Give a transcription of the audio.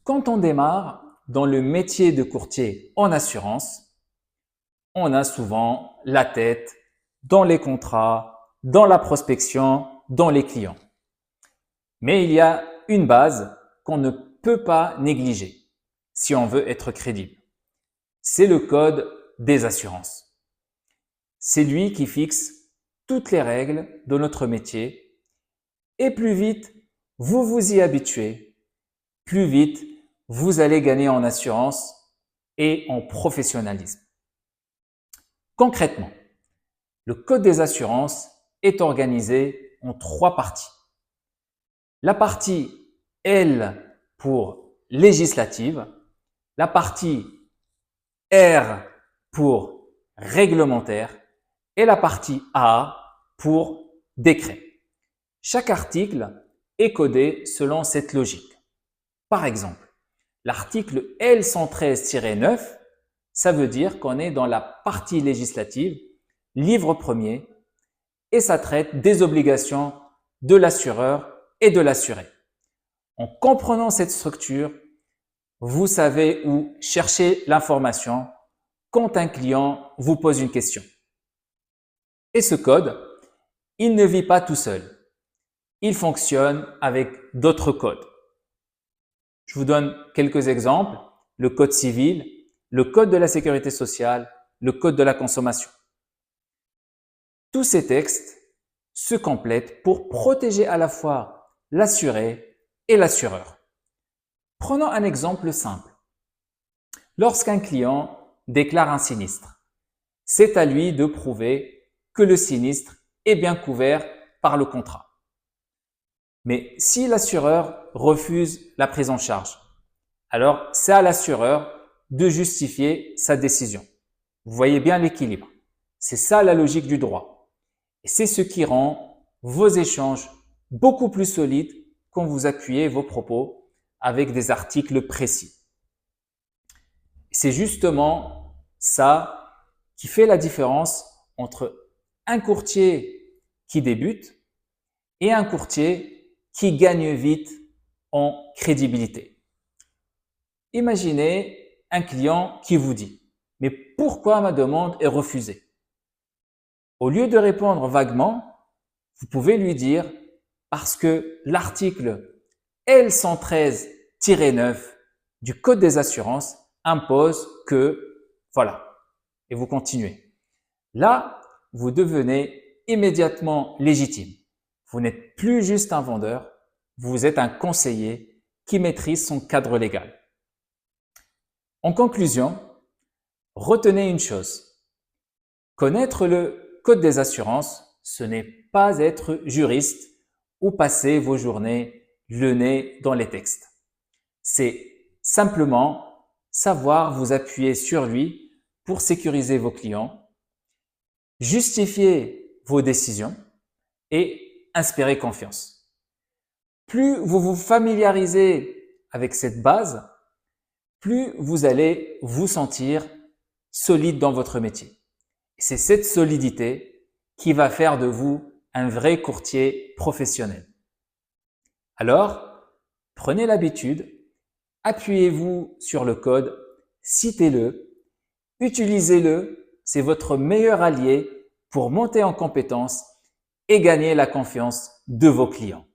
Quand on démarre dans le métier de courtier en assurance, on a souvent la tête dans les contrats, dans la prospection, dans les clients. Mais il y a une base qu'on ne peut pas négliger si on veut être crédible. C'est le code des assurances. C'est lui qui fixe toutes les règles de notre métier et plus vite vous vous y habituez, plus vite vous allez gagner en assurance et en professionnalisme. Concrètement, le code des assurances est organisé en 3 parties. La partie L pour législative, la partie R pour réglementaire et la partie A pour décret. Chaque article est codé selon cette logique. Par exemple, l'article L113-9, ça veut dire qu'on est dans la partie législative, livre premier, et ça traite des obligations de l'assureur et de l'assuré. En comprenant cette structure, vous savez où chercher l'information quand un client vous pose une question. Et ce code, il ne vit pas tout seul. Il fonctionne avec d'autres codes. Je vous donne quelques exemples. Le code civil, le code de la sécurité sociale, le code de la consommation. Tous ces textes se complètent pour protéger à la fois l'assuré et l'assureur. Prenons un exemple simple. Lorsqu'un client déclare un sinistre, c'est à lui de prouver que le sinistre est bien couvert par le contrat. Mais si l'assureur refuse la prise en charge, alors c'est à l'assureur de justifier sa décision. Vous voyez bien l'équilibre. C'est ça la logique du droit. Et c'est ce qui rend vos échanges beaucoup plus solides quand vous appuyez vos propos avec des articles précis. C'est justement ça qui fait la différence entre un courtier qui débute et un courtier qui gagne vite en crédibilité. Imaginez un client qui vous dit « Mais pourquoi ma demande est refusée ?» Au lieu de répondre vaguement, vous pouvez lui dire « Parce que l'article L113-9 du Code des assurances impose que… » Voilà. Et vous continuez. Là, vous devenez immédiatement légitime. Vous n'êtes plus juste un vendeur, vous êtes un conseiller qui maîtrise son cadre légal. En conclusion, retenez une chose. Connaître le Code des assurances, ce n'est pas être juriste ou passer vos journées le nez dans les textes. C'est simplement savoir vous appuyer sur lui pour sécuriser vos clients, justifier vos décisions et inspirer confiance. Plus vous vous familiarisez avec cette base, plus vous allez vous sentir solide dans votre métier. C'est cette solidité qui va faire de vous un vrai courtier professionnel. Alors, prenez l'habitude, appuyez-vous sur le code, citez-le, utilisez-le, c'est votre meilleur allié pour monter en compétence et gagner la confiance de vos clients.